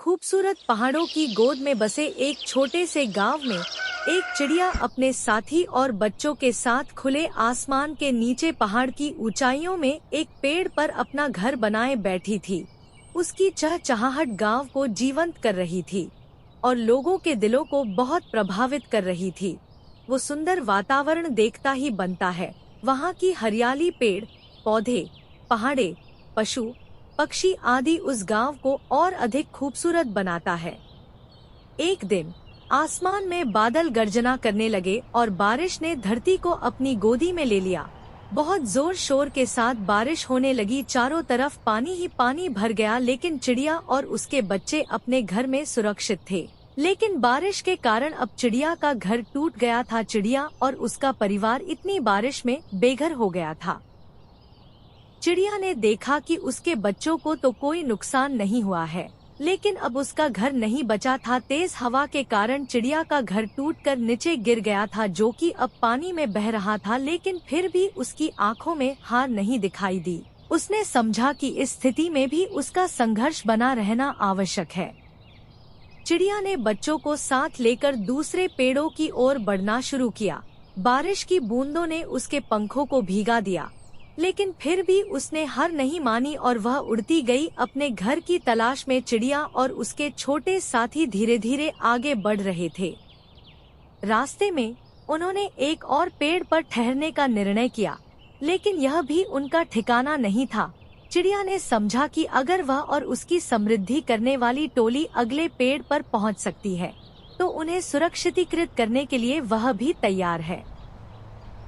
खूबसूरत पहाड़ों की गोद में बसे एक छोटे से गांव में एक चिड़िया अपने साथी और बच्चों के साथ खुले आसमान के नीचे पहाड़ की ऊंचाइयों में एक पेड़ पर अपना घर बनाए बैठी थी। उसकी चहचहाहट गांव को जीवंत कर रही थी और लोगों के दिलों को बहुत प्रभावित कर रही थी। वो सुंदर वातावरण देखता ही बनता है। वहाँ की हरियाली, पेड़ पौधे, पहाड़े, पशु पक्षी आदि उस गांव को और अधिक खूबसूरत बनाता है। एक दिन आसमान में बादल गर्जना करने लगे और बारिश ने धरती को अपनी गोदी में ले लिया। बहुत जोर शोर के साथ बारिश होने लगी, चारों तरफ पानी ही पानी भर गया, लेकिन चिड़िया और उसके बच्चे अपने घर में सुरक्षित थे। लेकिन बारिश के कारण अब चिड़िया का घर टूट गया था। चिड़िया और उसका परिवार इतनी बारिश में बेघर हो गया था। चिड़िया ने देखा कि उसके बच्चों को तो कोई नुकसान नहीं हुआ है, लेकिन अब उसका घर नहीं बचा था। तेज हवा के कारण चिड़िया का घर टूटकर नीचे गिर गया था, जो कि अब पानी में बह रहा था, लेकिन फिर भी उसकी आंखों में हार नहीं दिखाई दी। उसने समझा कि इस स्थिति में भी उसका संघर्ष बना रहना आवश्यक है। चिड़िया ने बच्चों को साथ लेकर दूसरे पेड़ों की ओर बढ़ना शुरू किया। बारिश की बूंदों ने उसके पंखों को भीगा दिया, लेकिन फिर भी उसने हार नहीं मानी और वह उड़ती गई अपने घर की तलाश में। चिड़िया और उसके छोटे साथी धीरे धीरे आगे बढ़ रहे थे। रास्ते में उन्होंने एक और पेड़ पर ठहरने का निर्णय किया, लेकिन यह भी उनका ठिकाना नहीं था। चिड़िया ने समझा कि अगर वह और उसकी समृद्धि करने वाली टोली अगले पेड़ पर पहुंच सकती है, तो उन्हें सुरक्षितीकृत करने के लिए वह भी तैयार है।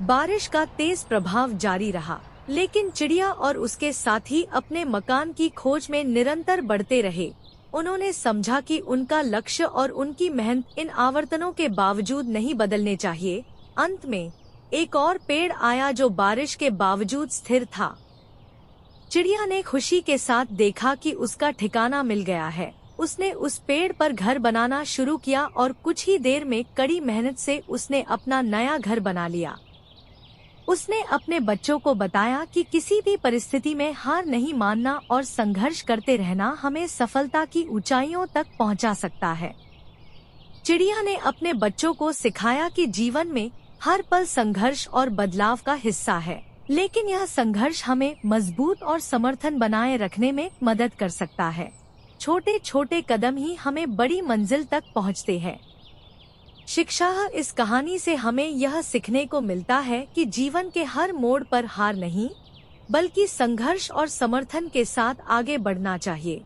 बारिश का तेज प्रभाव जारी रहा, लेकिन चिड़िया और उसके साथी अपने मकान की खोज में निरंतर बढ़ते रहे। उन्होंने समझा कि उनका लक्ष्य और उनकी मेहनत इन आवर्तनों के बावजूद नहीं बदलने चाहिए। अंत में एक और पेड़ आया जो बारिश के बावजूद स्थिर था। चिड़िया ने खुशी के साथ देखा कि उसका ठिकाना मिल गया है। उसने उस पेड़ पर घर बनाना शुरू किया और कुछ ही देर में कड़ी मेहनत से उसने अपना नया घर बना लिया। उसने अपने बच्चों को बताया कि किसी भी परिस्थिति में हार नहीं मानना और संघर्ष करते रहना हमें सफलता की ऊंचाइयों तक पहुंचा सकता है। चिड़िया ने अपने बच्चों को सिखाया कि जीवन में हर पल संघर्ष और बदलाव का हिस्सा है, लेकिन यह संघर्ष हमें मजबूत और समर्थन बनाए रखने में मदद कर सकता है। छोटे छोटे कदम ही हमें बड़ी मंजिल तक पहुंचते हैं। शिक्षा: इस कहानी से हमें यह सीखने को मिलता है कि जीवन के हर मोड़ पर हार नहीं, बल्कि संघर्ष और समर्थन के साथ आगे बढ़ना चाहिए।